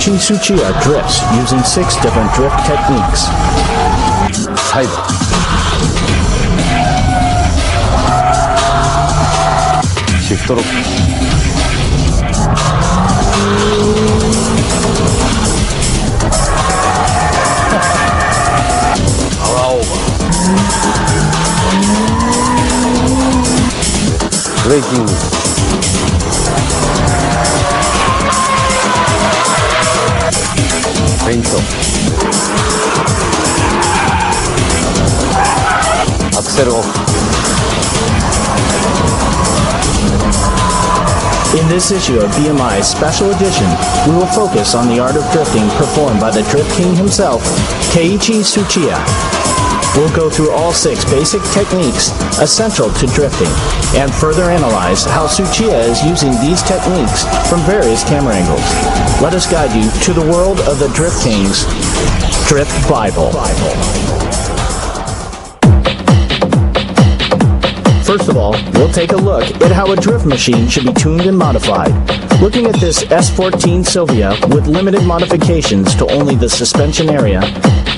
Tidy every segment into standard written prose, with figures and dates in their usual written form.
Keiichi Tsuchiya drifts using 6 different drift techniques. Side. Shift lock. Power over. Braking. Paint off. Axle off. In this issue of BMI's special edition, we will focus on the art of drifting performed by the Drift King himself, Keiichi Tsuchiya. We'll go through all 6 basic techniques essential to drifting and further analyze how Tsuchiya is using these techniques from various camera angles. Let us guide you to the world of the Drift King's Drift Bible. First of all, we'll take a look at how a drift machine should be tuned and modified. Looking at this S14 Silvia with limited modifications to only the suspension area,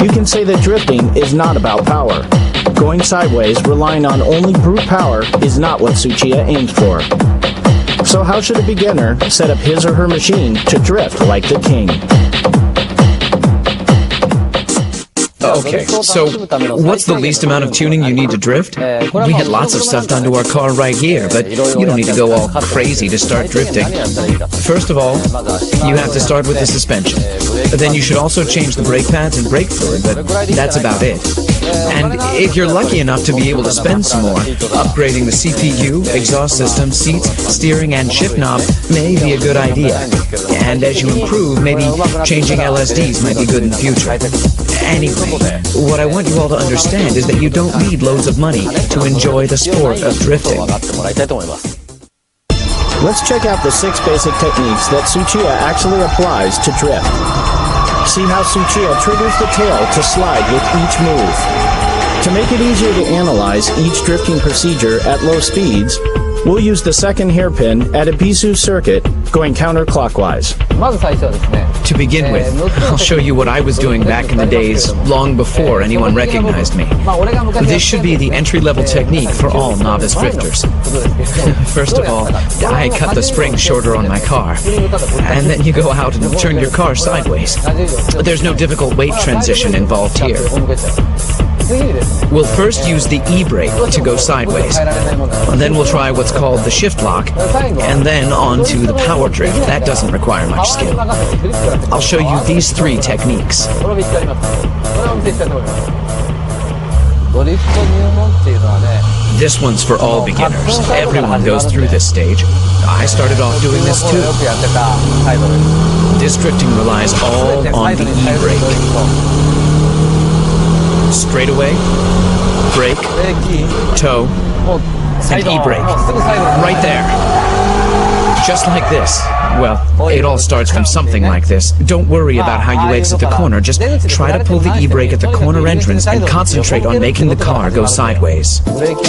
you can say that drifting is not about power. Going sideways, relying on only brute power, is not what Tsuchiya aims for. So how should a beginner set up his or her machine to drift like the king? Okay, so what's the least amount of tuning you need to drift? We had lots of stuff done to our car right here, but you don't need to go all crazy to start drifting. First of all, you have to start with the suspension. Then you should also change the brake pads and brake fluid, but that's about it. And if you're lucky enough to be able to spend some more, upgrading the CPU, exhaust system, seats, steering, and shift knob may be a good idea. And as you improve, maybe changing LSDs might be good in the future. Anyway, what I want you all to understand is that you don't need loads of money to enjoy the sport of drifting. Let's check out the 6 basic techniques that Tsuchiya actually applies to drift. See how Tsuchiya triggers the tail to slide with each move. To make it easier to analyze each drifting procedure at low speeds, we'll use the second hairpin at a Bisu circuit going counterclockwise. To begin with, I'll show you what I was doing back in the days, long before anyone recognized me. This should be the entry-level technique for all novice drifters. First of all, I cut the spring shorter on my car, and then you go out and turn your car sideways. There's no difficult weight transition involved here. We'll first use the e-brake to go sideways. Then we'll try what's called the shift lock, and then on to the power drift. That doesn't require much skill. I'll show you these 3 techniques. This one's for all beginners. Everyone goes through this stage. I started off doing this too. This drifting relies all on the e-brake. Straightaway, brake, toe, and e-brake. Right there. Just like this. Well, it all starts from something like this. Don't worry about how you exit the corner. Just try to pull the e-brake at the corner entrance and concentrate on making the car go sideways.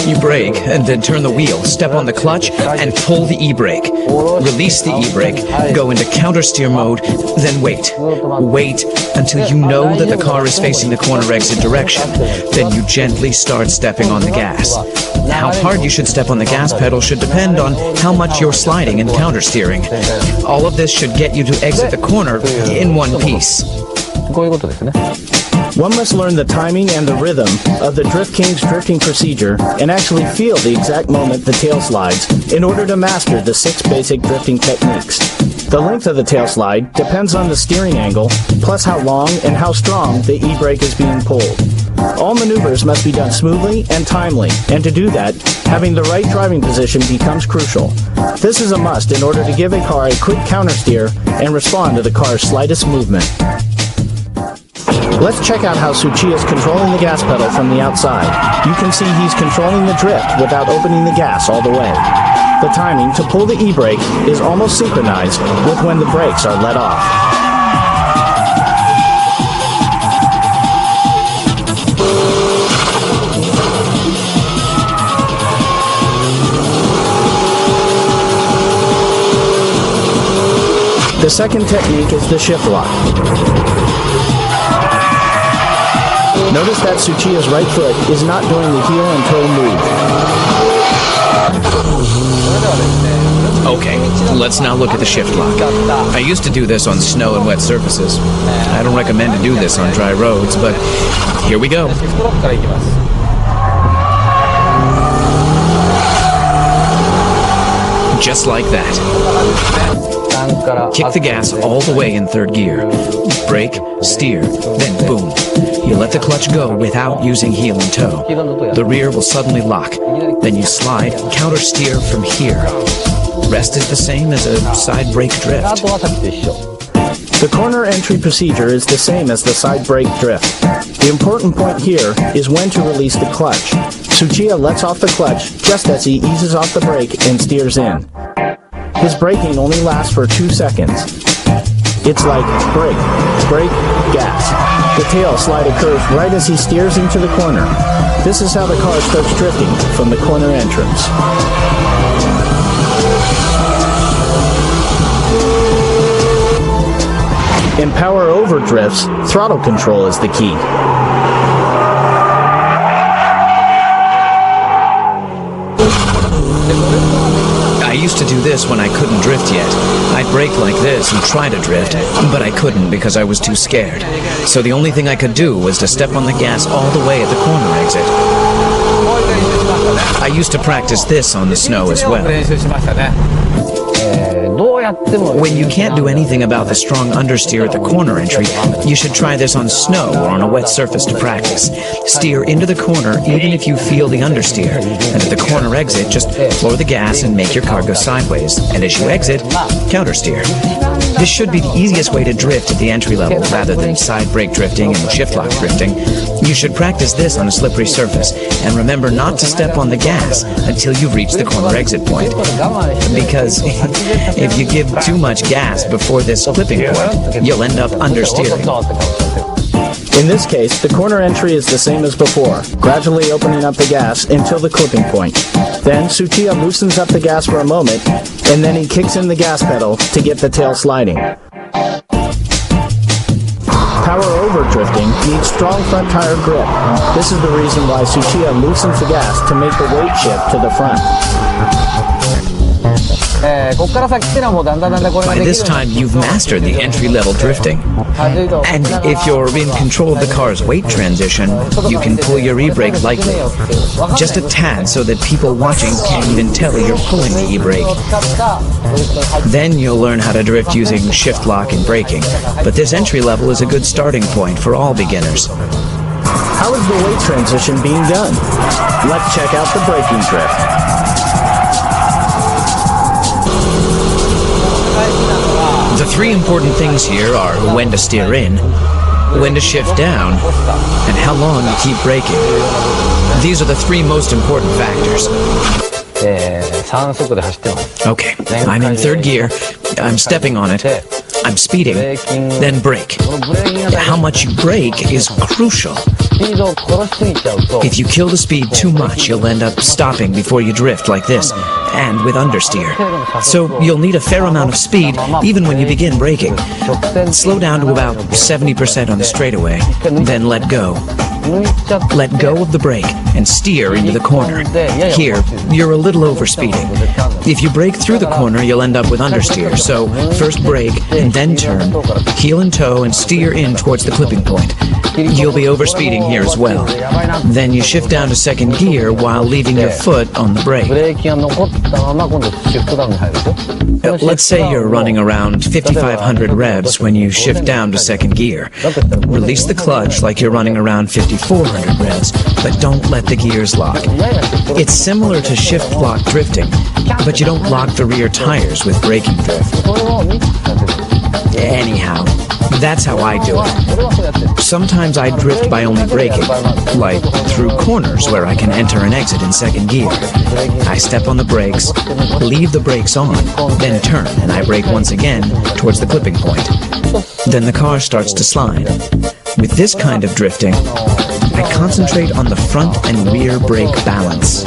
You brake and then turn the wheel, step on the clutch, and pull the e-brake. Release the e-brake, go into counter steer mode, then wait. Wait until you know that the car is facing the corner exit direction. Then you gently start stepping on the gas. How hard you should step on the gas pedal should depend on how much you're sliding and counter steering. All of this should get you to exit the corner in one piece. One must learn the timing and the rhythm of the Drift King's drifting procedure and actually feel the exact moment the tail slides in order to master the 6 basic drifting techniques. The length of the tail slide depends on the steering angle, plus how long and how strong the e-brake is being pulled. All maneuvers must be done smoothly and timely, and to do that, having the right driving position becomes crucial. This is a must in order to give a car a quick countersteer and respond to the car's slightest movement. Let's check out how Tsuchiya is controlling the gas pedal from the outside. You can see he's controlling the drift without opening the gas all the way. The timing to pull the e-brake is almost synchronized with when the brakes are let off. The second technique is the shift lock. Notice that Tsuchiya's right foot is not doing the heel and toe move. Okay, let's now look at the shift lock. I used to do this on snow and wet surfaces. I don't recommend to do this on dry roads, but here we go. Just like that. Kick the gas all the way in third gear. Brake, steer, then boom. You let the clutch go without using heel and toe. The rear will suddenly lock. Then you slide, counter steer from here. Rest is the same as a side brake drift. The corner entry procedure is the same as the side brake drift. The important point here is when to release the clutch. Tsuchiya lets off the clutch just as he eases off the brake and steers in. His braking only lasts for 2 seconds. It's like brake, brake, gas. The tail slide occurs right as he steers into the corner. This is how the car starts drifting from the corner entrance. In power over drifts, throttle control is the key. I used to do this when I couldn't drift yet. I'd brake like this and try to drift, but I couldn't because I was too scared. So the only thing I could do was to step on the gas all the way at the corner exit. I used to practice this on the snow as well. When you can't do anything about the strong understeer at the corner entry, you should try this on snow or on a wet surface to practice. Steer into the corner even if you feel the understeer, and at the corner exit, just floor the gas and make your car go sideways, and as you exit, countersteer. This should be the easiest way to drift at the entry level rather than side brake drifting and shift lock drifting. You should practice this on a slippery surface, and remember not to step on the gas until you reach the corner exit point. Because if you give too much gas before this clipping point, you'll end up understeering. In this case, the corner entry is the same as before, gradually opening up the gas until the clipping point. Then Tsuchiya loosens up the gas for a moment, and then he kicks in the gas pedal to get the tail sliding. Power over drifting needs strong front tire grip. This is the reason why Tsuchiya loosens the gas to make the weight shift to the front. By this time, you've mastered the entry-level drifting. And if you're in control of the car's weight transition, you can pull your e-brake lightly. Just a tad so that people watching can't even tell you're pulling the e-brake. Then you'll learn how to drift using shift lock and braking. But this entry level is a good starting point for all beginners. How is the weight transition being done? Let's check out the braking drift. The three important things here are when to steer in, when to shift down, and how long to keep braking. These are the three most important factors. Okay, I'm in third gear, I'm stepping on it, I'm speeding, then brake. How much you brake is crucial. If you kill the speed too much, you'll end up stopping before you drift like this, and with understeer. So you'll need a fair amount of speed even when you begin braking. Slow down to about 70% on the straightaway, then let go. Let go of the brake and steer into the corner. Here, you're a little overspeeding. If you brake through the corner, you'll end up with understeer. So first brake and then turn, heel and toe, and steer in towards the clipping point. You'll be overspeeding here as well. Then you shift down to second gear while leaving your foot on the brake. Let's say you're running around 5,500 revs when you shift down to second gear. Release the clutch like you're running around 5,400 revs, but don't let the gears lock. It's similar to shift lock drifting, but you don't lock the rear tires with braking drift. Anyhow, that's how I do it. Sometimes I drift by only braking, like through corners where I can enter and exit in second gear. I step on the brakes, leave the brakes on, then turn, and I brake once again towards the clipping point. Then the car starts to slide. With this kind of drifting, I concentrate on the front and rear brake balance.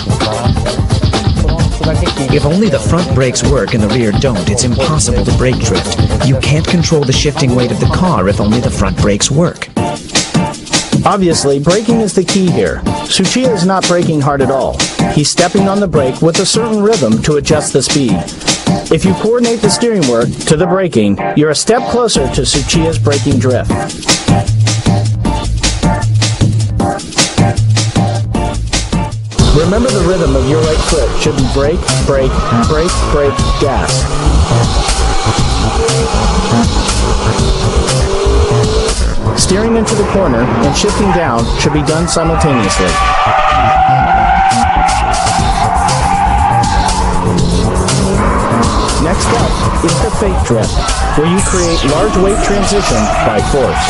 If only the front brakes work and the rear don't, it's impossible to brake drift. You can't control the shifting weight of the car if only the front brakes work. Obviously, braking is the key here. Tsuchiya is not braking hard at all. He's stepping on the brake with a certain rhythm to adjust the speed. If you coordinate the steering work to the braking, you're a step closer to Tsuchiya's braking drift. Remember, the rhythm of your right foot should be brake, brake, brake, brake, gas. Steering into the corner and shifting down should be done simultaneously. Next up is the fake drift, where you create large weight transition by force.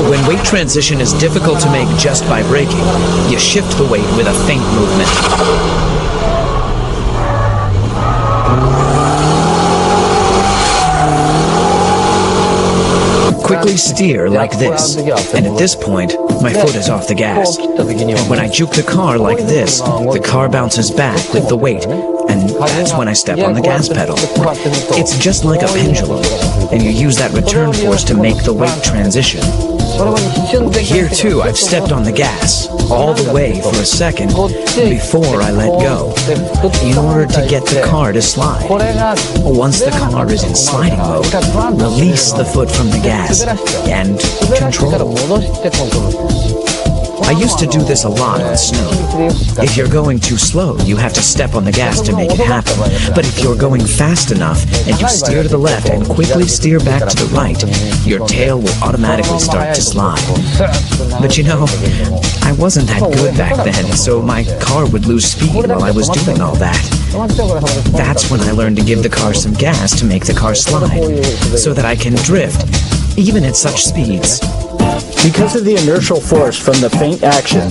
When weight transition is difficult to make just by braking, you shift the weight with a feint movement. Quickly steer like this, and at this point, my foot is off the gas. When I juke the car like this, the car bounces back with the weight, and that's when I step on the gas pedal. It's just like a pendulum, and you use that return force to make the weight transition. Here too, I've stepped on the gas, all the way for a second, before I let go, in order to get the car to slide. Once the car is in sliding mode, release the foot from the gas, and control. I used to do this a lot on snow. If you're going too slow, you have to step on the gas to make it happen. But if you're going fast enough, and you steer to the left and quickly steer back to the right, your tail will automatically start to slide. But you know, I wasn't that good back then, so my car would lose speed while I was doing all that. That's when I learned to give the car some gas to make the car slide, so that I can drift, even at such speeds. Because of the inertial force from the feint action,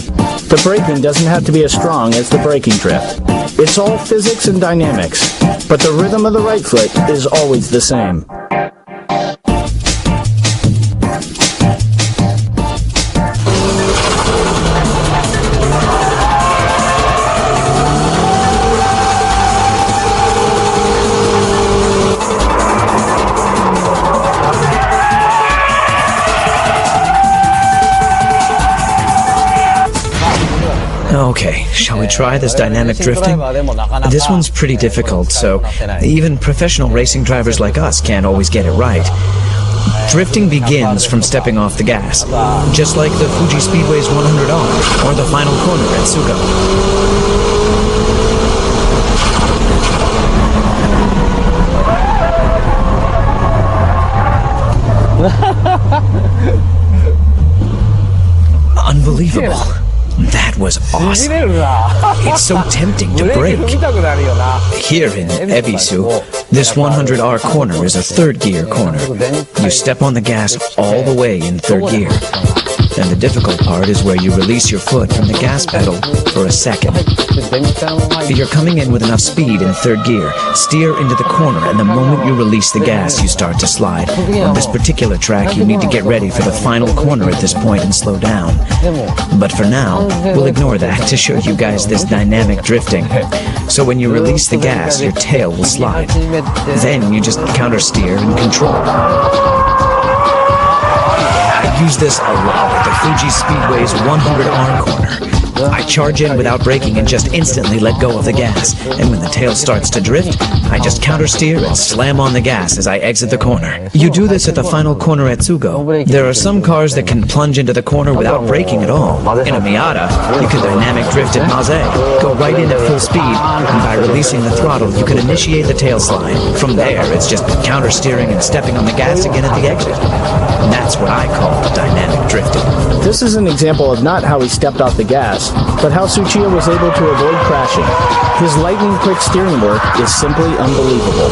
the braking doesn't have to be as strong as the braking drift. It's all physics and dynamics, but the rhythm of the right foot is always the same. Okay, shall we try this dynamic drifting? This one's pretty difficult, so even professional racing drivers like us can't always get it right. Drifting begins from stepping off the gas, just like the Fuji Speedway's 100R or the final corner at Tsugo. Unbelievable. That was awesome. It's so tempting to brake. Here in Ebisu, this 100R corner is a third gear corner. You step on the gas all the way in third gear. And the difficult part is where you release your foot from the gas pedal for a second. You're coming in with enough speed in third gear. Steer into the corner, and the moment you release the gas, you start to slide. On this particular track, you need to get ready for the final corner at this point and slow down. But for now, we'll ignore that to show you guys this dynamic drifting. So when you release the gas, your tail will slide. Then you just counter steer and control. I use this a lot at the Fuji Speedway's 100R corner. I charge in without braking and just instantly let go of the gas. And when the tail starts to drift, I just counter steer and slam on the gas as I exit the corner. You do this at the final corner at Tsugo. There are some cars that can plunge into the corner without braking at all. In a Miata, you can dynamic drift at Maze. Go right in at full speed, and by releasing the throttle, you can initiate the tail slide. From there, it's just counter steering and stepping on the gas again at the exit. That's what I call dynamic drifting. This is an example of not how he stepped off the gas, but how Tsuchiya was able to avoid crashing. His lightning-quick steering work is simply unbelievable.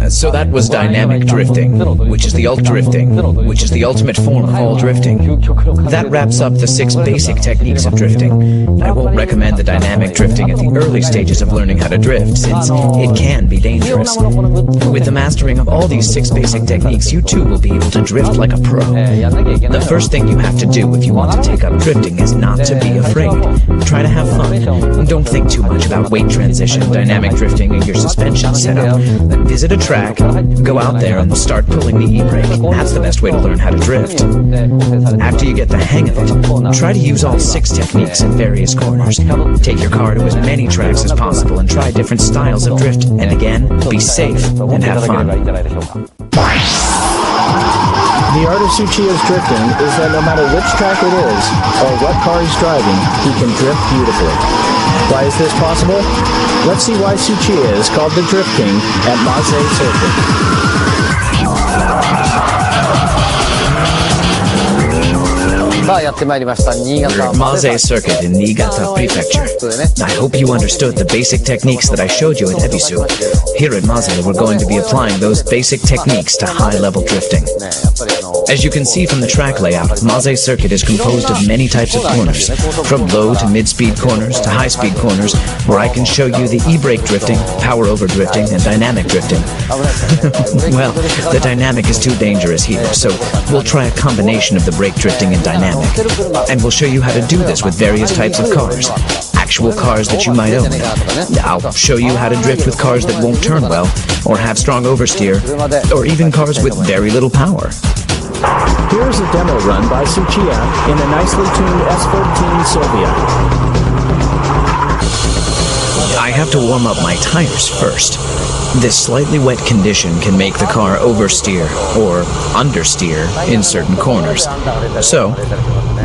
So that was dynamic drifting, which is the ultimate form of all drifting. That wraps up the 6 basic techniques of drifting. I won't recommend the dynamic drifting at the early stages of learning how to drift, since it can be dangerous. With the mastering of all these 6 basic techniques, you too will be able to drift like a pro. The first thing you have to do if you want to take up drifting is not to be afraid. Try to have fun. Don't think too much about weight transition, dynamic drifting, and your suspension setup. Visit a track, go out there and start pulling the e-brake. That's the best way to learn how to drift. After you get the hang of it, try to use all 6 techniques in various corners. Take your car to as many tracks as possible and try different styles of drift. And again, be safe and have fun. The art of Tsuchiya's drifting is that no matter which track it is, or what car he's driving, he can drift beautifully. Why is this possible? Let's see why Tsuchiya is called the Drift King at Maze Circuit. Maze Circuit in Niigata Prefecture. I hope you understood the basic techniques that I showed you at Ebisu. Here at Maze, we're going to be applying those basic techniques to high-level drifting. As you can see from the track layout, Maze Circuit is composed of many types of corners, from low to mid-speed corners to high-speed corners, where I can show you the e-brake drifting, power-over drifting, and dynamic drifting. Well, the dynamic is too dangerous here, so we'll try a combination of the brake drifting and dynamic. And we'll show you how to do this with various types of cars. Actual cars that you might own. I'll show you how to drift with cars that won't turn well, or have strong oversteer, or even cars with very little power. Here is a demo run by Tsuchiya in a nicely tuned S14 Sylvia. I have to warm up my tires first. This slightly wet condition can make the car oversteer or understeer in certain corners. So,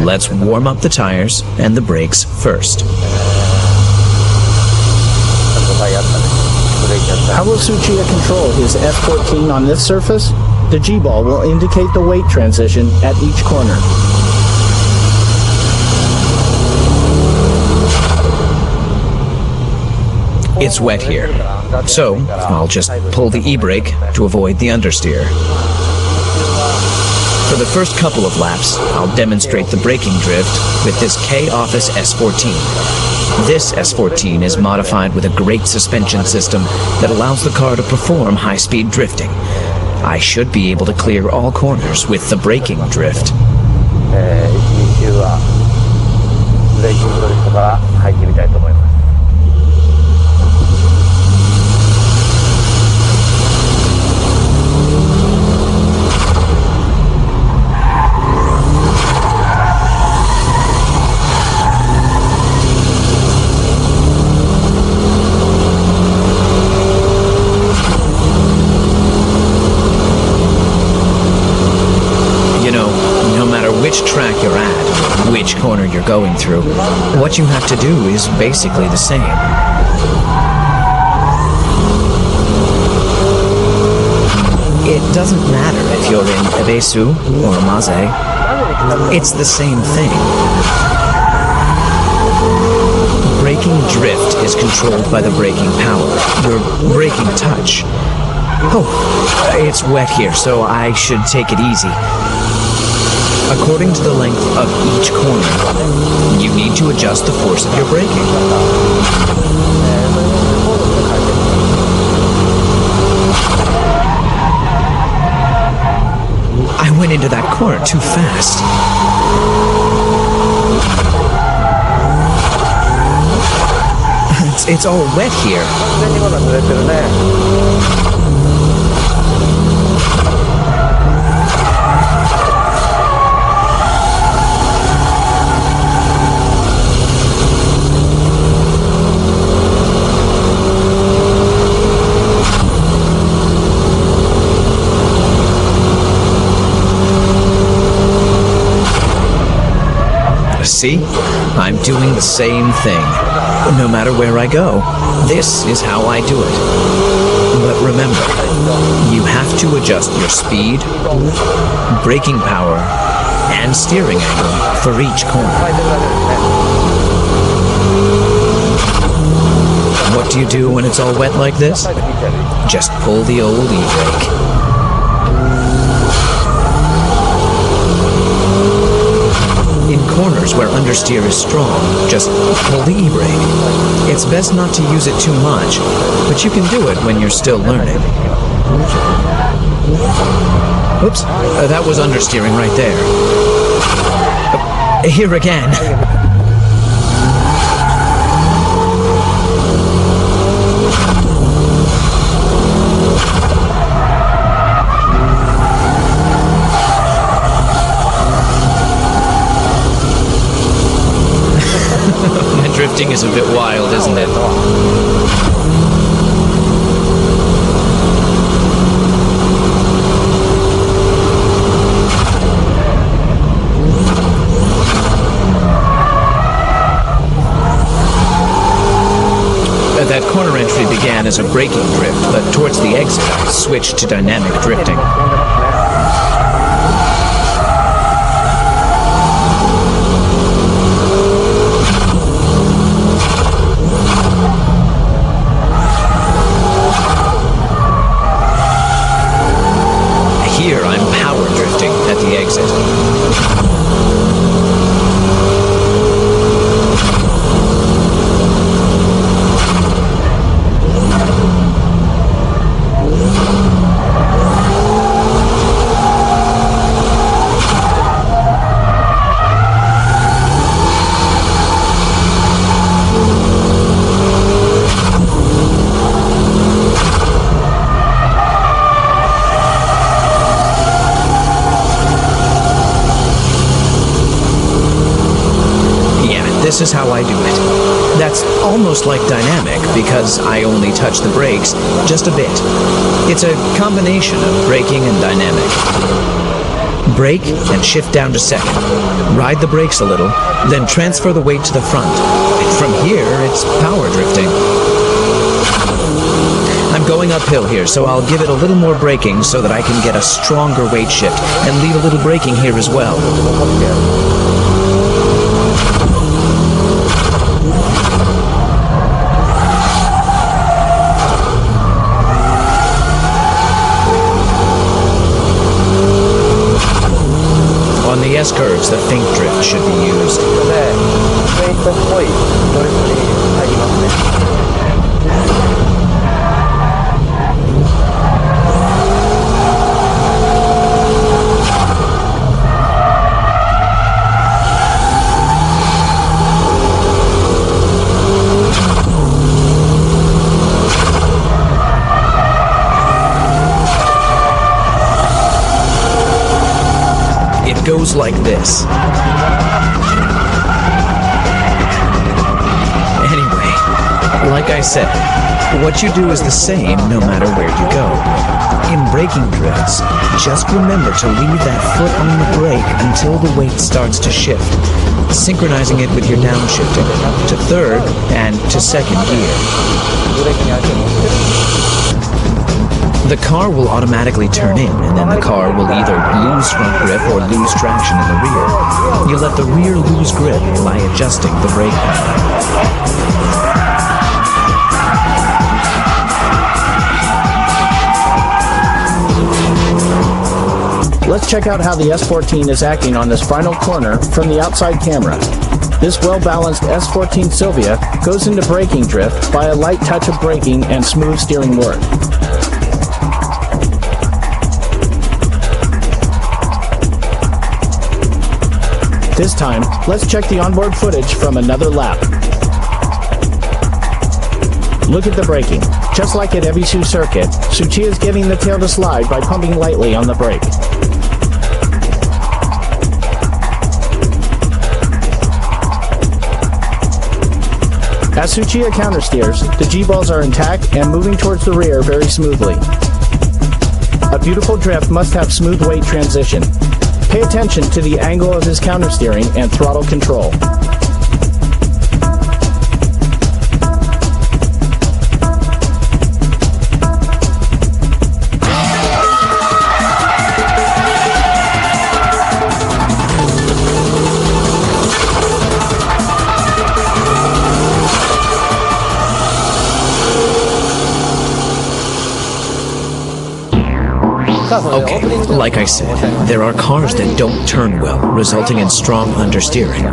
let's warm up the tires and the brakes first. How will Tsuchiya control his S14 on this surface? The G-ball will indicate the weight transition at each corner. It's wet here, so I'll just pull the e-brake to avoid the understeer. For the first couple of laps, I'll demonstrate the braking drift with this K-Office S14. This S14 is modified with a great suspension system that allows the car to perform high-speed drifting. I should be able to clear all corners with the braking drift. Which track you're at, which corner you're going through, what you have to do is basically the same. It doesn't matter if you're in Ebisu or Maze, it's the same thing. Braking drift is controlled by the braking power, your braking touch. Oh, it's wet here, so I should take it easy. According to the length of each corner, you need to adjust the force of your braking. I went into that corner too fast. It's all wet here. See? I'm doing the same thing. No matter where I go, this is how I do it. But remember, you have to adjust your speed, braking power, and steering angle for each corner. What do you do when it's all wet like this? Just pull the old e-brake. In corners where understeer is strong, just pull the e-brake. It's best not to use it too much, but you can do it when you're still learning. Oops, that was understeering right there. Here again. My drifting is a bit wild, isn't it? That corner entry began as a braking drift, but towards the exit I switched to dynamic drifting. Here I'm power drifting at the exit. This is how I do it. That's almost like dynamic because I only touch the brakes just a bit. It's a combination of braking and dynamic. Brake and shift down to second. Ride the brakes a little, then transfer the weight to the front. From here, it's power drifting. I'm going uphill here, so I'll give it a little more braking so that I can get a stronger weight shift and leave a little braking here as well. On the S-curves, the faint drift should be used. It goes like this. Anyway, like I said, what you do is the same no matter where you go. In braking drifts, just remember to leave that foot on the brake until the weight starts to shift, synchronizing it with your downshifting to third and to second gear. The car will automatically turn in, and then the car will either lose front grip or lose traction in the rear. You let the rear lose grip by adjusting the brake pedal. Let's check out how the S14 is acting on this final corner from the outside camera. This well-balanced S14 Silvia goes into braking drift by a light touch of braking and smooth steering work. This time, let's check the onboard footage from another lap. Look at the braking. Just like at Ebisu Circuit, Tsuchiya is getting the tail to slide by pumping lightly on the brake. As Tsuchiya countersteers, the G-balls are intact and moving towards the rear very smoothly. A beautiful drift must have smooth weight transition. Pay attention to the angle of his countersteering and throttle control. Okay, like I said, there are cars that don't turn well, resulting in strong understeering.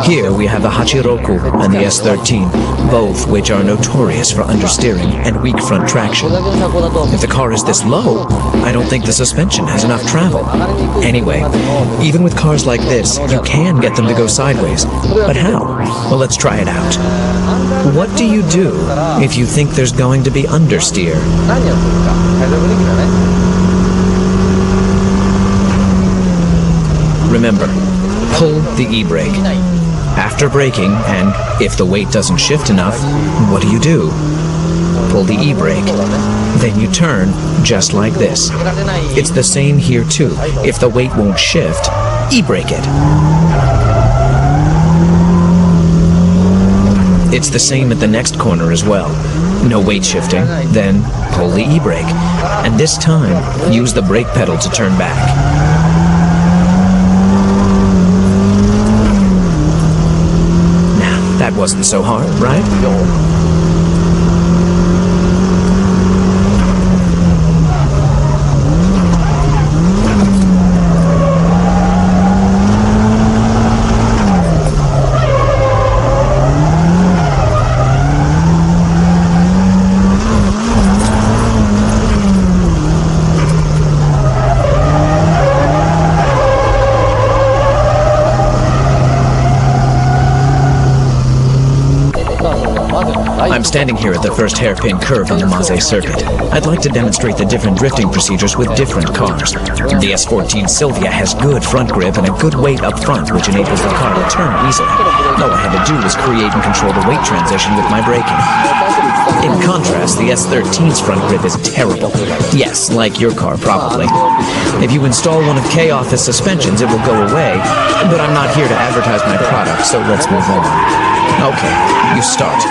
Here we have the Hachiroku and the S13, both which are notorious for understeering and weak front traction. If the car is this low, I don't think the suspension has enough travel. Anyway, even with cars like this, you can get them to go sideways. But how? Well, let's try it out. What do you do if you think there's going to be understeer? Remember, pull the e-brake. After braking, and if the weight doesn't shift enough, what do? Pull the e-brake. Then you turn, just like this. It's the same here too. If the weight won't shift, e-brake it. It's the same at the next corner as well. No weight shifting, then pull the e-brake. And this time, use the brake pedal to turn back. Now, that wasn't so hard, right? I'm standing here at the first hairpin curve on the Maze circuit. I'd like to demonstrate the different drifting procedures with different cars. The S14 Silvia has good front grip and a good weight up front, which enables the car to turn easily. All I had to do was create and control the weight transition with my braking. In contrast, the S13's front grip is terrible. Yes, like your car, probably. If you install one of K-Office suspensions, it will go away, but I'm not here to advertise my product, so let's move on. Okay, you start.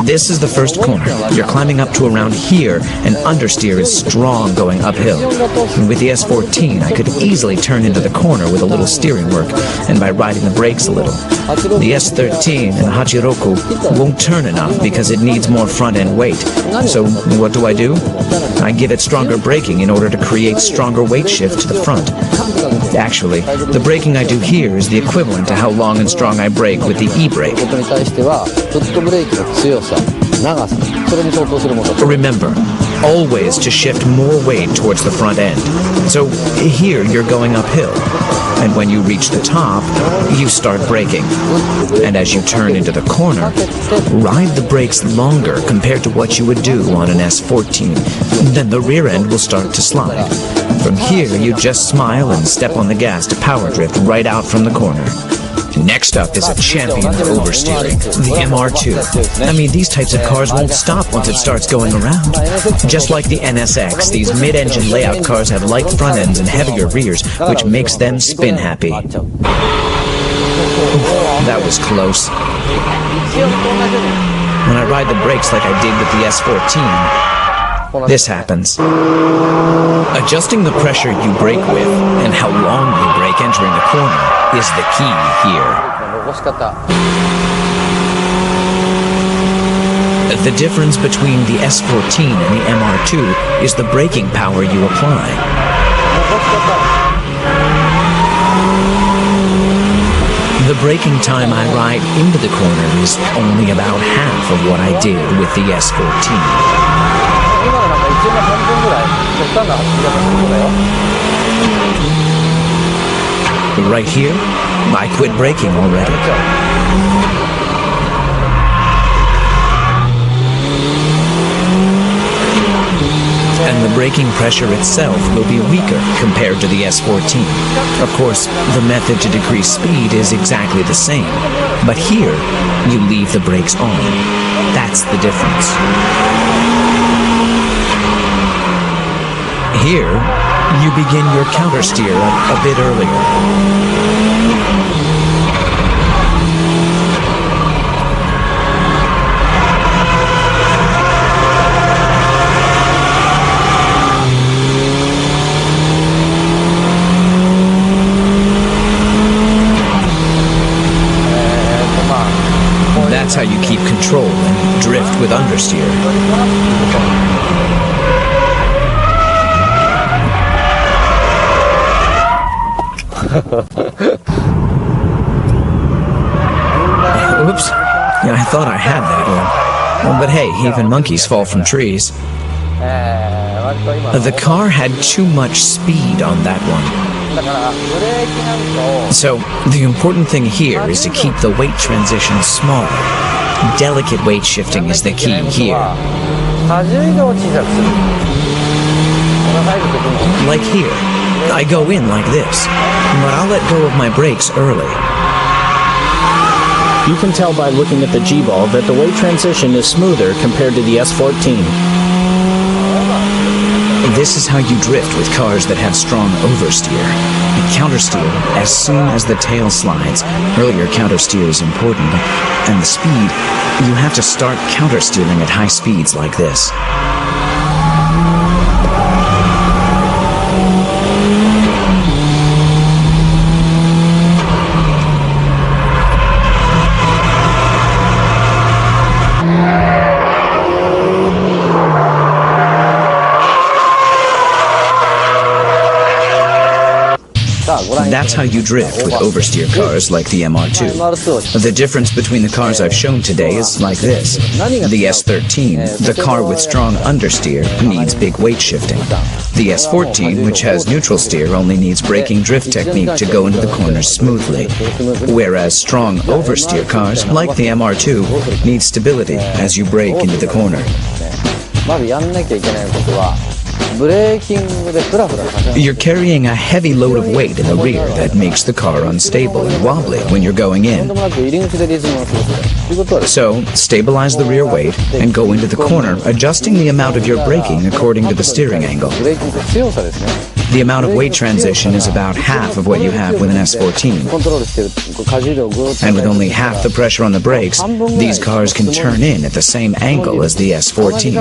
This is the first corner. You're climbing up to around here, and understeer is strong going uphill. And with the S14, I could easily turn into the corner with a little steering work, and by riding the brakes a little. The S13 and Hachiroku won't turn enough because it needs more front-end weight. So what do? I give it stronger braking in order to create stronger weight shift to the front. Actually, the braking I do here is the equivalent to how long and strong I brake with the e-brake. Remember, always to shift more weight towards the front end. So here you're going uphill, and when you reach the top, you start braking. And as you turn into the corner, ride the brakes longer compared to what you would do on an S14. Then the rear end will start to slide. From here, you just smile and step on the gas to power drift right out from the corner. Next up is a champion for oversteering, the MR2. I mean, these types of cars won't stop once it starts going around. Just like the NSX, these mid-engine layout cars have light front ends and heavier rears, which makes them spin happy. That was close. When I ride the brakes like I did with the S14, this happens. Adjusting the pressure you brake with and how long you brake entering the corner is the key here. The difference between the S14 and the MR2 is the braking power you apply. The braking time I ride into the corner is only about half of what I did with the S14. Right here, I quit braking already. And the braking pressure itself will be weaker compared to the S14. Of course, the method to decrease speed is exactly the same, but here, you leave the brakes on. That's the difference. Here, you begin your countersteer a bit earlier. That's how you keep control and drift with understeer. Oops. Yeah, I thought I had that one. But hey, even monkeys fall from trees. The car had too much speed on that one. So, the important thing here is to keep the weight transition small. Delicate weight shifting is the key here. Like here, I go in like this, but I'll let go of my brakes early. You can tell by looking at the G-ball that the weight transition is smoother compared to the S14. This is how you drift with cars that have strong oversteer. You countersteer as soon as the tail slides. Earlier countersteer is important, and the speed, you have to start countersteering at high speeds like this. That's how you drift with oversteer cars like the MR2. The difference between the cars I've shown today is like this. The S13, the car with strong understeer, needs big weight shifting. The S14, which has neutral steer, only needs braking drift technique to go into the corners smoothly. Whereas strong oversteer cars, like the MR2, need stability as you brake into the corner. You're carrying a heavy load of weight in the rear that makes the car unstable and wobbly when you're going in. So, stabilize the rear weight and go into the corner, adjusting the amount of your braking according to the steering angle. The amount of weight transition is about half of what you have with an S14. And with only half the pressure on the brakes, these cars can turn in at the same angle as the S14.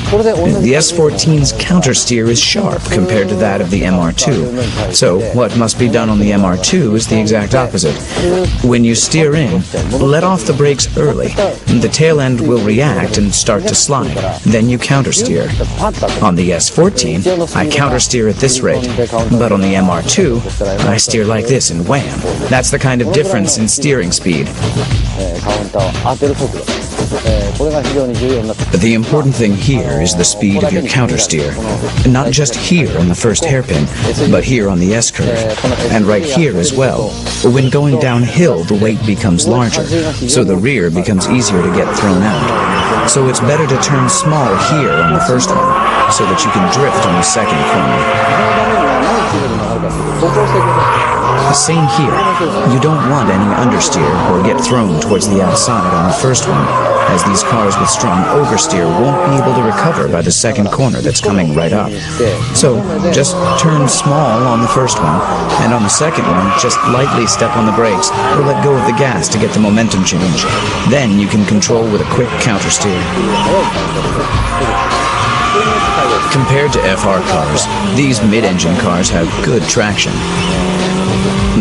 The S14's countersteer is sharp compared to that of the MR2. So what must be done on the MR2 is the exact opposite. When you steer in, let off the brakes early. The tail end will react and start to slide. Then you countersteer. On the S14, I countersteer at this rate. But on the MR2, I steer like this and wham! That's the kind of difference in steering speed. The important thing here is the speed of your countersteer. Not just here on the first hairpin, but here on the S-curve, and right here as well. When going downhill, the weight becomes larger, so the rear becomes easier to get thrown out. So it's better to turn small here on the first one, so that you can drift on the second corner. Same here. You don't want any understeer or get thrown towards the outside on the first one, as these cars with strong oversteer won't be able to recover by the second corner that's coming right up. So, just turn small on the first one, and on the second one, just lightly step on the brakes or let go of the gas to get the momentum change. Then you can control with a quick countersteer. Compared to FR cars, these mid-engine cars have good traction.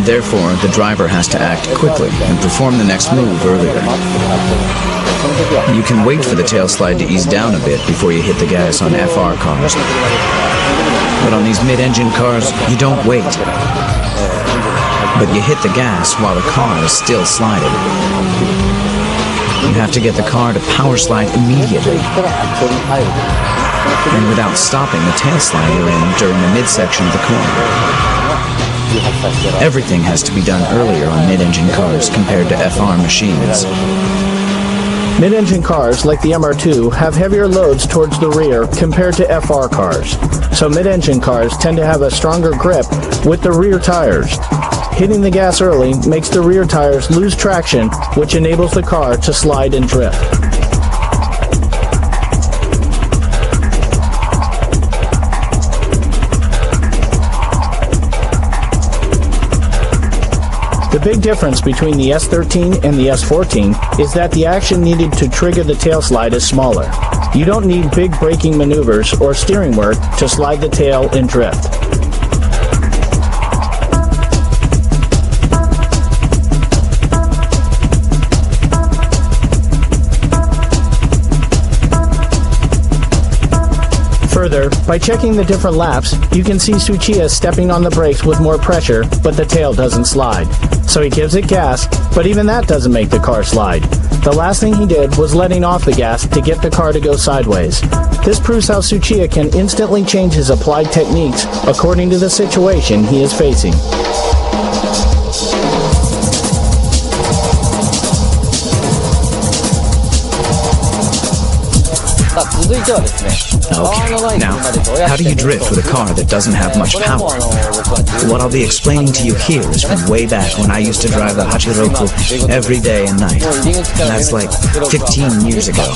Therefore, the driver has to act quickly and perform the next move earlier. You can wait for the tail slide to ease down a bit before you hit the gas on FR cars. But on these mid-engine cars, you don't wait. But you hit the gas while the car is still sliding. You have to get the car to power slide immediately. And without stopping the tail slide you're in during the midsection of the corner. Everything has to be done earlier on mid-engine cars compared to FR machines. Mid-engine cars, like the MR2, have heavier loads towards the rear compared to FR cars. So mid-engine cars tend to have a stronger grip with the rear tires. Hitting the gas early makes the rear tires lose traction, which enables the car to slide and drift. The big difference between the S13 and the S14 is that the action needed to trigger the tail slide is smaller. You don't need big braking maneuvers or steering work to slide the tail and drift. Further, by checking the different laps, you can see Tsuchiya stepping on the brakes with more pressure, but the tail doesn't slide. So he gives it gas, but even that doesn't make the car slide. The last thing he did was letting off the gas to get the car to go sideways. This proves how Tsuchiya can instantly change his applied techniques according to the situation he is facing. 続いてはですね、 Okay, now, how do you drift with a car that doesn't have much power? What I'll be explaining to you here is from way back when I used to drive the Hachiroku every day and night. And that's like 15 years ago.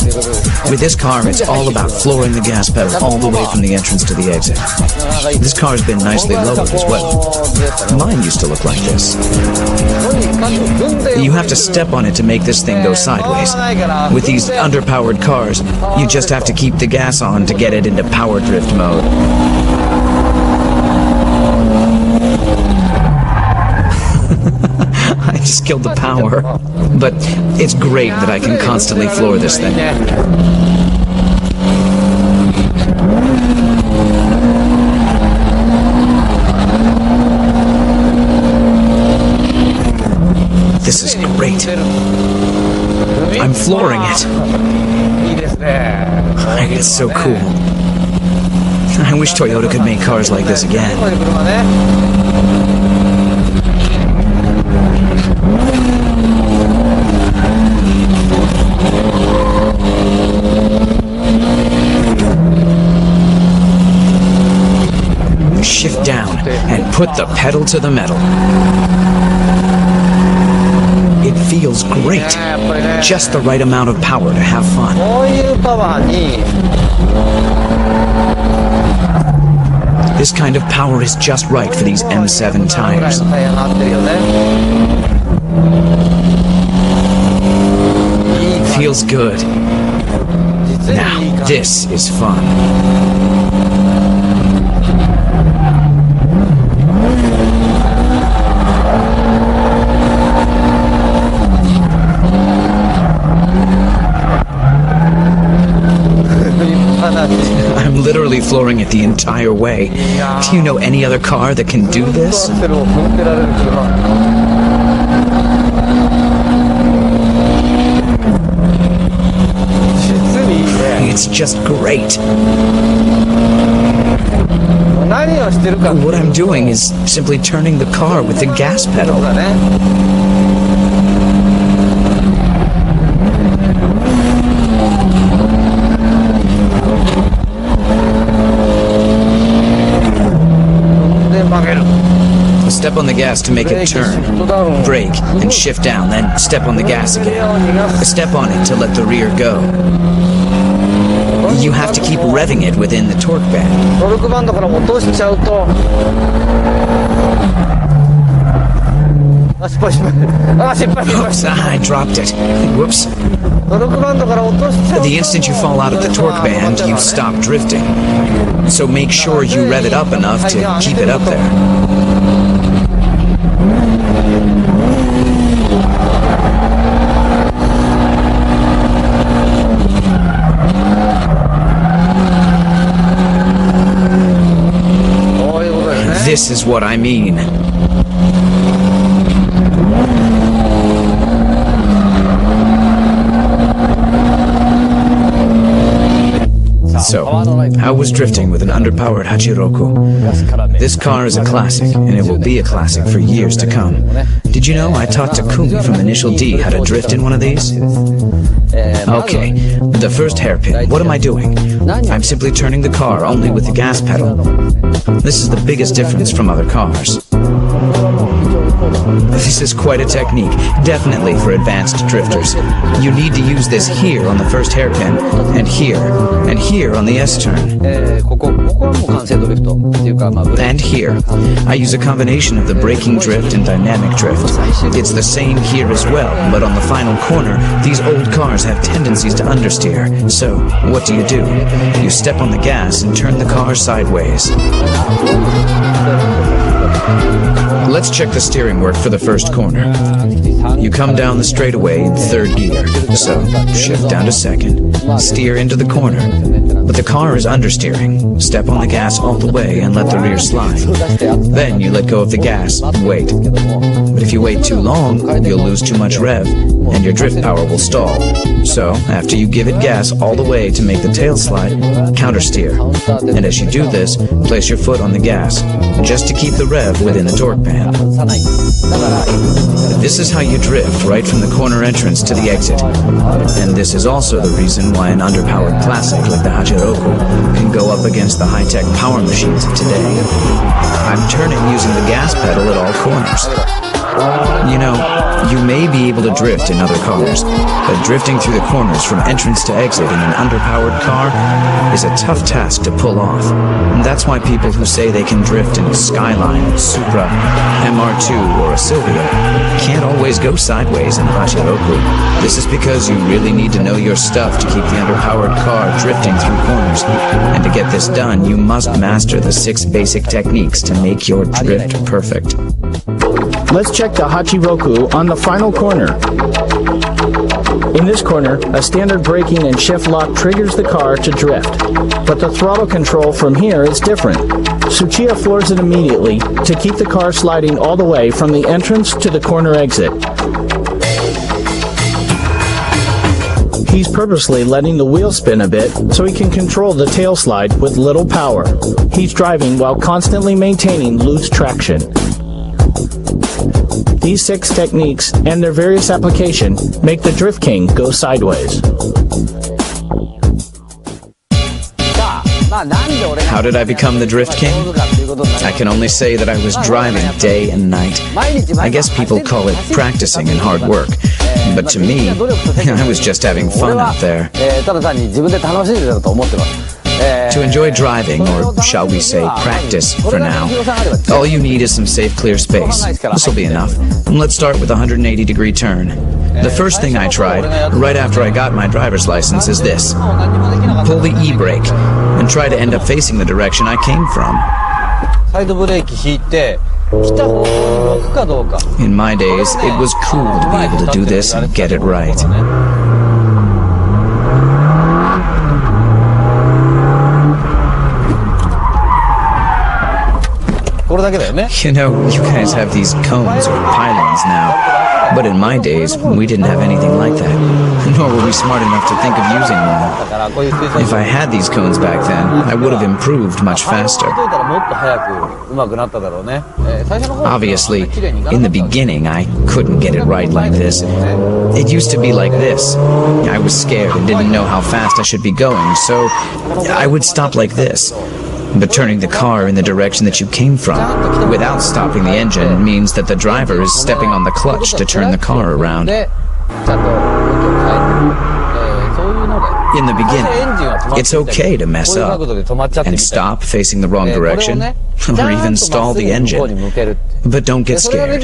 With this car, it's all about flooring the gas pedal all the way from the entrance to the exit. This car's been nicely lowered as well. Mine used to look like this. You have to step on it to make this thing go sideways. With these underpowered cars, you just have to keep the gas on to get it into power drift mode. I just killed the power. But it's great that I can constantly floor this thing. This is great. I'm flooring it. It's so cool. I wish Toyota could make cars like this again. Shift down and put the pedal to the metal. It feels great. Just the right amount of power to have fun. This kind of power is just right for these M7 tires. Feels good. Now, this is fun. I'm literally flooring it the entire way. Do you know any other car that can do this? It's just great. What I'm doing is simply turning the car with the gas pedal. Step on the gas to make it turn. Brake and shift down, then step on the gas again. Step on it to let the rear go. You have to keep revving it within the torque band. Oops, I dropped it. Whoops. The instant you fall out of the torque band, you stop drifting. So make sure you rev it up enough to keep it up there. This is what I mean. So, how was drifting with an underpowered Hachiroku? This car is a classic, and it will be a classic for years to come. Did you know I taught Takumi from Initial D how to drift in one of these? Okay, the first hairpin. What am I doing? I'm simply turning the car only with the gas pedal. This is the biggest difference from other cars. This is quite a technique, definitely for advanced drifters. You need to use this here on the first hairpin, and here on the S-turn. And here. I use a combination of the braking drift and dynamic drift. It's the same here as well, but on the final corner, these old cars have tendencies to understeer. So, what do? You step on the gas and turn the car sideways. Let's check the steering work for the first corner. You come down the straightaway in third gear, so shift down to second, steer into the corner. But the car is understeering. Step on the gas all the way and let the rear slide. Then you let go of the gas and wait. But if you wait too long, you'll lose too much rev, and your drift power will stall. So, after you give it gas all the way to make the tail slide, countersteer. And as you do this, place your foot on the gas, just to keep the rev within the torque band. This is how you drift right from the corner entrance to the exit. And this is also the reason why an underpowered classic like the Hachiroku can go up against the high-tech power machines of today. I'm turning using the gas pedal at all corners. You know, you may be able to drift in other cars, but drifting through the corners from entrance to exit in an underpowered car is a tough task to pull off. And that's why people who say they can drift in a Skyline, Supra, MR2, or a Silvia can't always go sideways in a Hachiroku. This is because you really need to know your stuff to keep the underpowered car drifting through corners. And to get this done, you must master the 6 basic techniques to make your drift perfect. Let's check the Hachiroku on the final corner. In this corner, a standard braking and shift lock triggers the car to drift, but the throttle control from here is different. Tsuchiya floors it immediately to keep the car sliding all the way from the entrance to the corner exit. He's purposely letting the wheel spin a bit so he can control the tail slide with little power. He's driving while constantly maintaining loose traction. These 6 techniques and their various application make the Drift King go sideways. How did I become the Drift King? I can only say that I was driving day and night. I guess people call it practicing and hard work. But to me, I was just having fun out there. To enjoy driving, or shall we say practice for now, all you need is some safe, clear space. This will be enough. Let's start with a 180-degree turn. The first thing I tried, right after I got my driver's license, is this. Pull the e-brake, and try to end up facing the direction I came from. In my days, it was cool to be able to do this and get it right. You know, you guys have these cones or pylons now, but in my days, we didn't have anything like that, nor were we smart enough to think of using one. If I had these cones back then, I would have improved much faster. Obviously, in the beginning, I couldn't get it right like this. It used to be like this. I was scared and didn't know how fast I should be going, so I would stop like this. But turning the car in the direction that you came from without stopping the engine means that the driver is stepping on the clutch to turn the car around. In the beginning, it's okay to mess up and stop facing the wrong direction or even stall the engine. But don't get scared.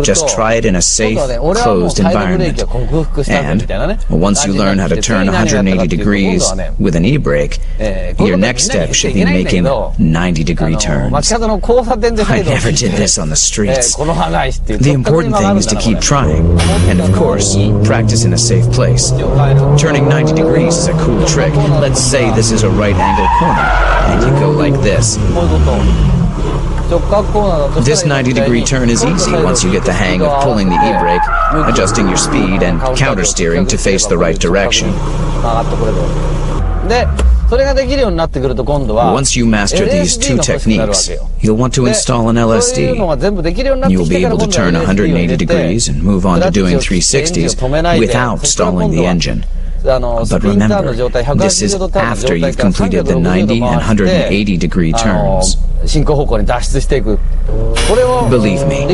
Just try it in a safe, closed environment. And once you learn how to turn 180 degrees with an e-brake, your next step should be making 90-degree turns. I never did this on the streets. The important thing is to keep trying, and of course, practice in a safe place. Turning 90 degrees is a cool trick. Let's say this is a right-angle corner, and you go like this. This 90-degree turn is easy once you get the hang of pulling the e-brake, adjusting your speed, and countersteering to face the right direction. Once you master these 2 techniques, you'll want to install an LSD. You'll be able to turn 180 degrees and move on to doing 360s without stalling the engine. But remember, this is after you've completed the 90 and 180-degree turns. Believe me,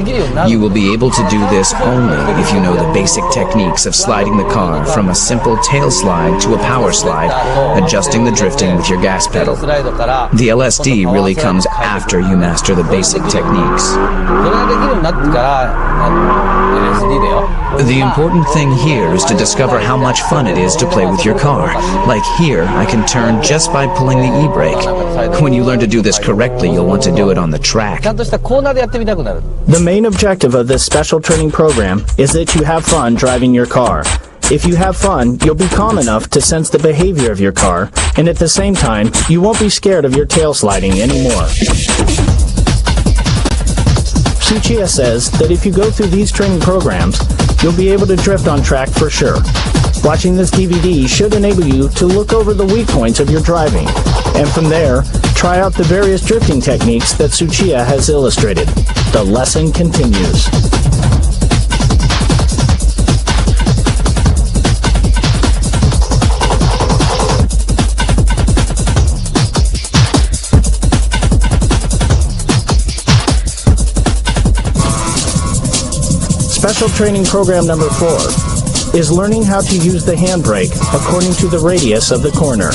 you will be able to do this only if you know the basic techniques of sliding the car from a simple tail slide to a power slide, adjusting the drifting with your gas pedal. The LSD really comes after you master the basic techniques. The important thing here is to discover how much fun it is to play with your car. Like here, I can turn just by pulling the e-brake. When you learn to do this correctly, you'll you'll want to do it on the track. ちゃんとしたコーナーでやってみたくなる。 The main objective of this special training program is that you have fun driving your car. If you have fun, you'll be calm enough to sense the behavior of your car, and at the same time, you won't be scared of your tail sliding anymore. Tsuchiya says that if you go through these training programs, you'll be able to drift on track for sure. Watching this DVD should enable you to look over the weak points of your driving, and from there, try out the various drifting techniques that Tsuchiya has illustrated. The lesson continues. Special training program number 4 is learning how to use the handbrake according to the radius of the corner.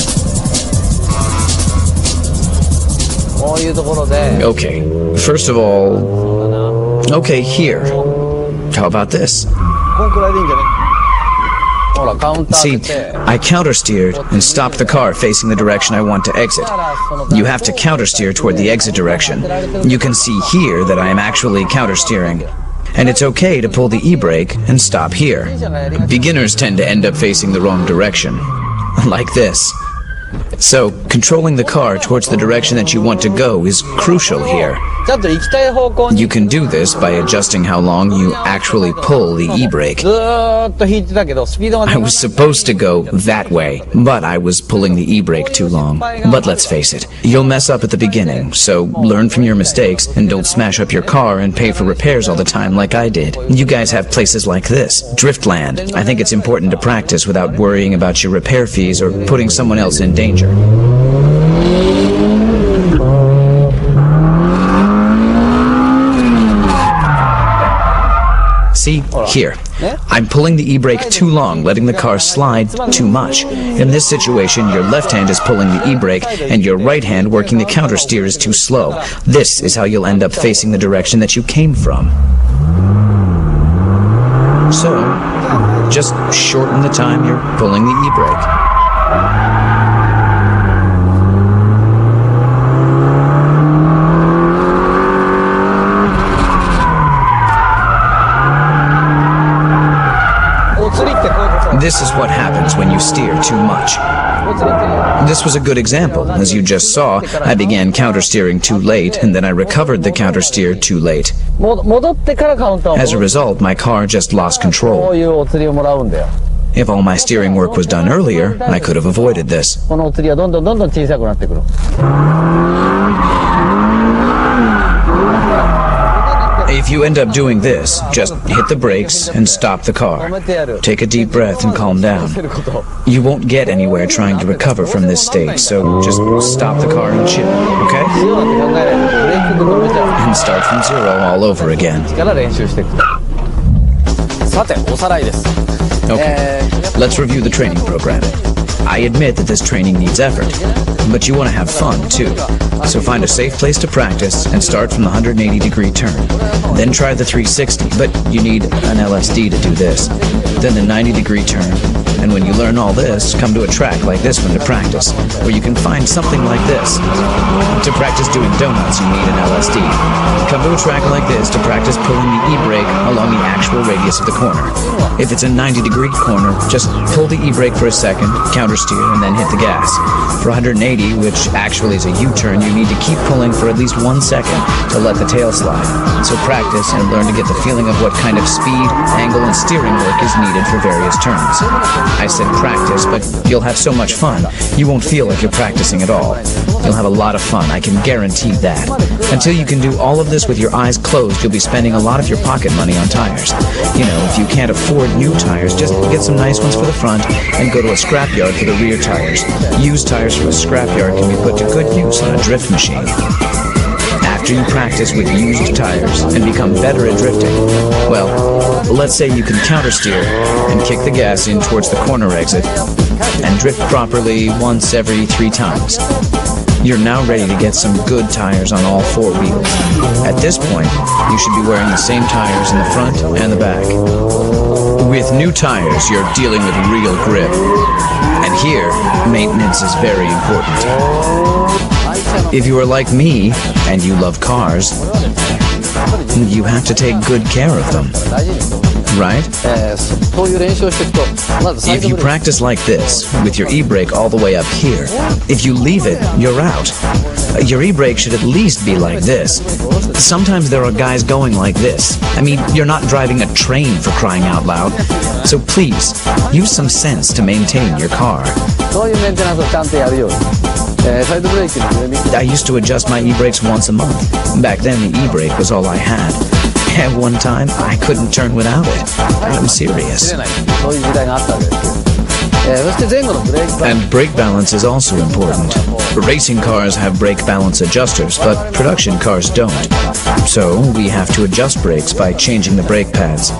こういうところで。 Okay, first of all, okay, here. How about this? こんくらいでいいんじゃない？ほら、カウンター See, 出て。 I countersteered and stopped the car facing the direction I want to exit. You have to countersteer toward the exit direction. You can see here that I am actually countersteering. And it's okay to pull the e-brake and stop here. Beginners tend to end up facing the wrong direction, like this. So, controlling the car towards the direction that you want to go is crucial here. ちゃんと行きたい方向に You can do this by adjusting how long you actually pull the e-brake. ずーっと引いてたけど、スピードが I was supposed to go that way, but I was pulling the e-brake too long. But let's face it, you'll mess up at the beginning, so learn from your mistakes and don't smash up your car and pay for repairs all the time like I did. You guys have places like this, Driftland. I think it's important to practice without worrying about your repair fees or putting someone else in danger. See, here. I'm pulling the e-brake too long, letting the car slide too much. In this situation, your left hand is pulling the e-brake, and your right hand working the countersteer is too slow. This is how you'll end up facing the direction that you came from. So, just shorten the time you're pulling the e-brake. This is what happens when you steer too much. This was a good example. As you just saw, I began countersteering too late, and then I recovered the countersteer too late. 戻ってからカウンターを As a result, my car just lost こ control. ういうお釣りをもらうんだよ。 If all my steering work was done earlier, I could have avoided this. このお釣りはどんどん小さくなってくる。 If you end up doing this, just hit the brakes and stop the car. Take a deep breath and calm down. You won't get anywhere trying to recover from this state, so just stop the car and chill, okay? 強なんて考えないでブレーキング止めちゃう。 And start from zero all over again. から練習していく。さて、おさらいです。 Okay, let's review the training program. I admit that this training needs effort, but you want to have fun too. So find a safe place to practice and start from the 180-degree turn. Then try the 360, but you need an LSD to do this. Then the 90-degree turn. And when you learn all this, come to a track like this one to practice, where you can find something like this. To practice doing donuts, you need an LSD. Come to a track like this to practice pulling the e-brake along the actual radius of the corner. If it's a 90-degree corner, just pull the e-brake for a second, countersteer, and then hit the gas. For 180, which actually is a U-turn, you need to keep pulling for at least 1 second to let the tail slide. So practice and learn to get the feeling of what kind of speed, angle, and steering work is needed for various turns. I said practice, but you'll have so much fun, you won't feel like you're practicing at all. You'll have a lot of fun, I can guarantee that. Until you can do all of this with your eyes closed, you'll be spending a lot of your pocket money on tires. You know, if you can't afford new tires, just get some nice ones for the front and go to a scrapyard for the rear tires. Used tires from a scrapyard can be put to good use on a drift machine. After you practice with used tires and become better at drifting, well, let's say you can countersteer and kick the gas in towards the corner exit and drift properly once every 3 times. You're now ready to get some good tires on all 4 wheels. At this point, you should be wearing the same tires in the front and the back. With new tires, you're dealing with real grip. And here, maintenance is very important. If you are like me, and you love cars, you have to take good care of them. Right? If you practice like this, with your e-brake all the way up here, if you leave it, you're out. Your e-brake should at least be like this. Sometimes there are guys going like this. I mean, you're not driving a train for crying out loud. So please, use some sense to maintain your car. I used to adjust my e-brakes once a month. Back then, the e-brake was all I had. At one time, I couldn't turn without it. I'm serious. And brake balance is also important. Racing cars have brake balance adjusters, but production cars don't. So we have to adjust brakes by changing the brake pads.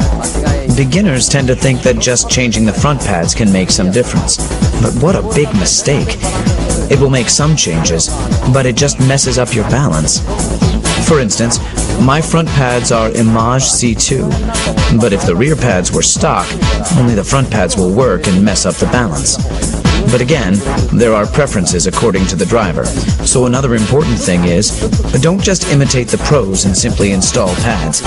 Beginners tend to think that just changing the front pads can make some difference. But what a big mistake. It will make some changes, but it just messes up your balance. For instance, my front pads are Image C2, but if the rear pads were stock, only the front pads will work and mess up the balance. But again, there are preferences according to the driver. So another important thing is, don't just imitate the pros and simply install pads.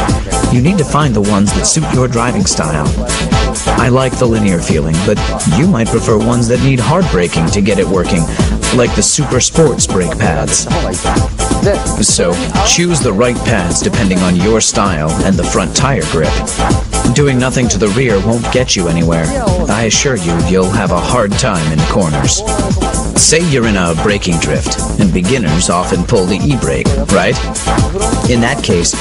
You need to find the ones that suit your driving style. I like the linear feeling, but you might prefer ones that need hard braking to get it working, like the Super Sports brake pads. So, choose the right pads depending on your style and the front tire grip. Doing nothing to the rear won't get you anywhere. I assure you, you'll have a hard time in the corners. Say you're in a braking drift, and beginners often pull the e-brake, right? In that case,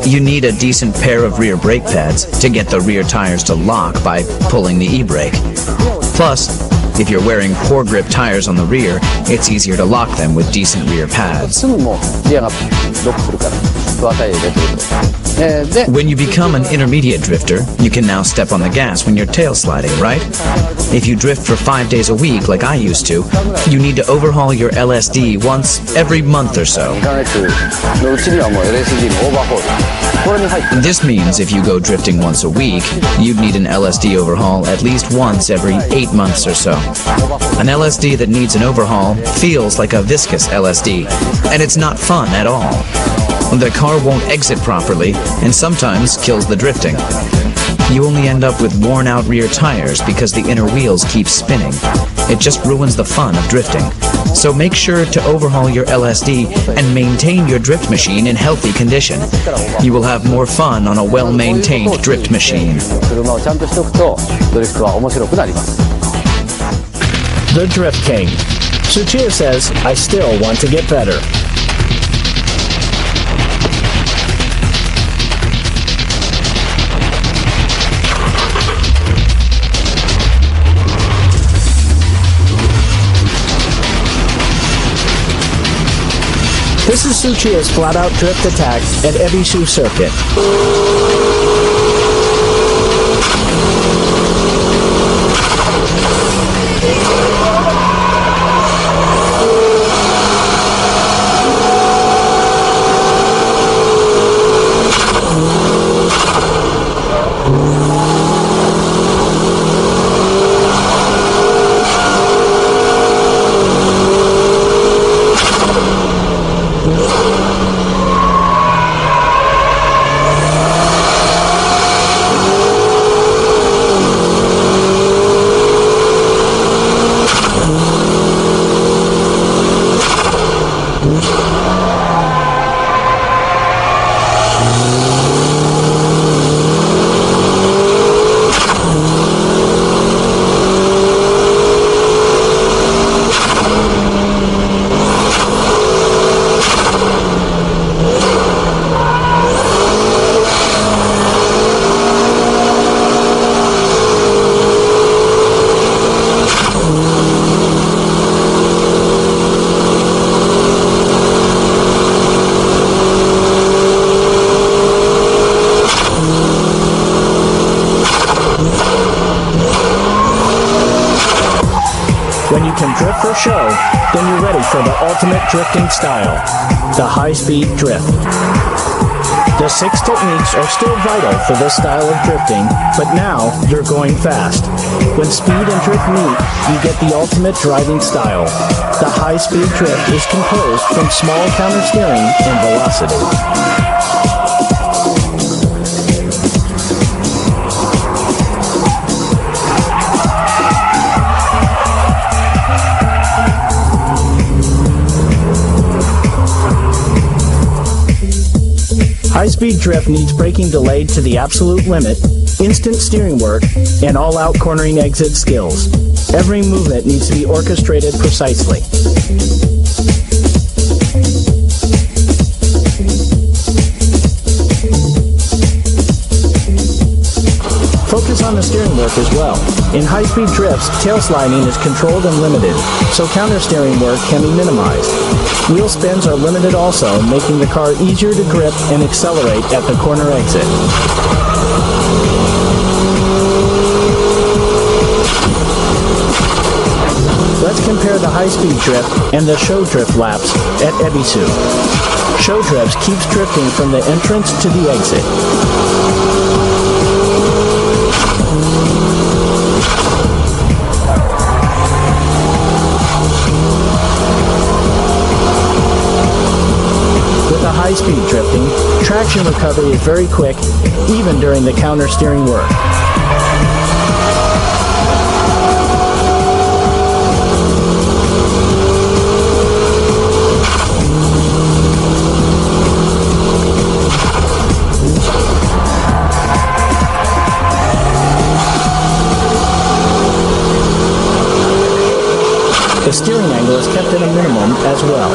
you need a decent pair of rear brake pads to get the rear tires to lock by pulling the e-brake. Plus, if you're wearing poor grip tires on the rear, it's easier to lock them with decent rear pads. When you become an intermediate drifter, you can now step on the gas when you're tail sliding, right? If you drift for 5 days a week, like I used to, you need to overhaul your LSD once every month or so. This means if you go drifting once a week, you'd need an LSD overhaul at least once every 8 months or so. An LSD that needs an overhaul feels like a viscous LSD, and it's not fun at all. The car won't exit properly, and sometimes kills the drifting. You only end up with worn-out rear tires because the inner wheels keep spinning. It just ruins the fun of drifting. So make sure to overhaul your LSD and maintain your drift machine in healthy condition. You will have more fun on a well-maintained drift machine. The Drift King. Tsuchiya says, I still want to get better. This is Tsuchiya's flat-out drift attack at Ebisu Circuit. When you can drift for show, then you're ready for the ultimate drifting style, the high-speed drift. The 6 techniques are still vital for this style of drifting, but now you're going fast. When speed and drift meet, you get the ultimate driving style. The high-speed drift is composed from small countersteering and velocity. High-speed drift needs braking delayed to the absolute limit, instant steering work, and all-out cornering exit skills. Every movement needs to be orchestrated precisely. Focus on the steering work as well. In high-speed drifts, tail sliding is controlled and limited, so countersteering work can be minimized. Wheel spins are limited also, making the car easier to grip and accelerate at the corner exit. Let's compare the high-speed drift and the show drift laps at Ebisu. Show drifts keeps drifting from the entrance to the exit. High-speed drifting, traction recovery is very quick, even during the counter-steering work. The steering angle is kept at a minimum as well.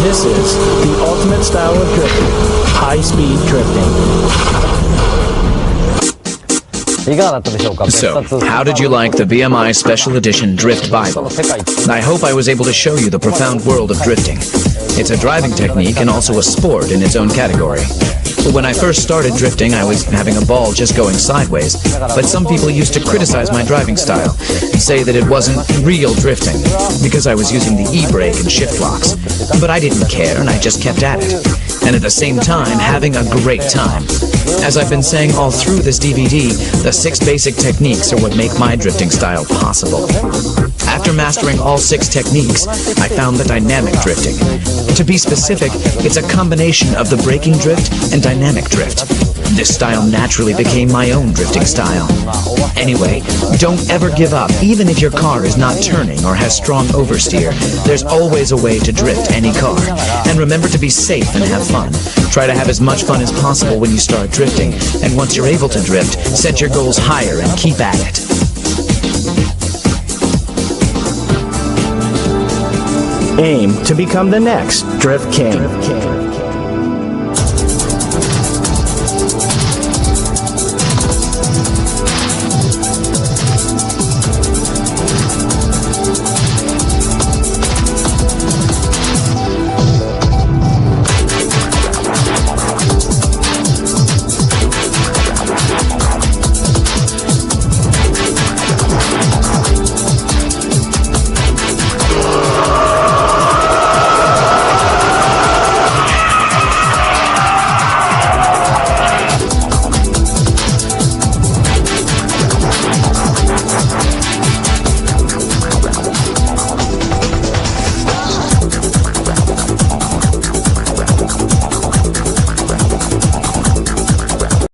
This is the ultimate style of drifting, high-speed drifting. So, how did you like the BMI Special Edition Drift Bible? I hope I was able to show you the profound world of drifting. It's a driving technique and also a sport in its own category. When I first started drifting, I was having a ball just going sideways, but some people used to criticize my driving style and say that it wasn't real drifting because I was using the e-brake and shift locks. But I didn't care and I just kept at it. And at the same time, having a great time. As I've been saying all through this DVD, the 6 basic techniques are what make my drifting style possible. After mastering all 6 techniques, I found the dynamic drifting. To be specific, it's a combination of the braking drift and dynamic drift. This style naturally became my own drifting style. Anyway, don't ever give up, even if your car is not turning or has strong oversteer. There's always a way to drift any car. And remember to be safe and have fun. Try to have as much fun as possible when you start drifting. And once you're able to drift, set your goals higher and keep at it. Aim to become the next Drift King.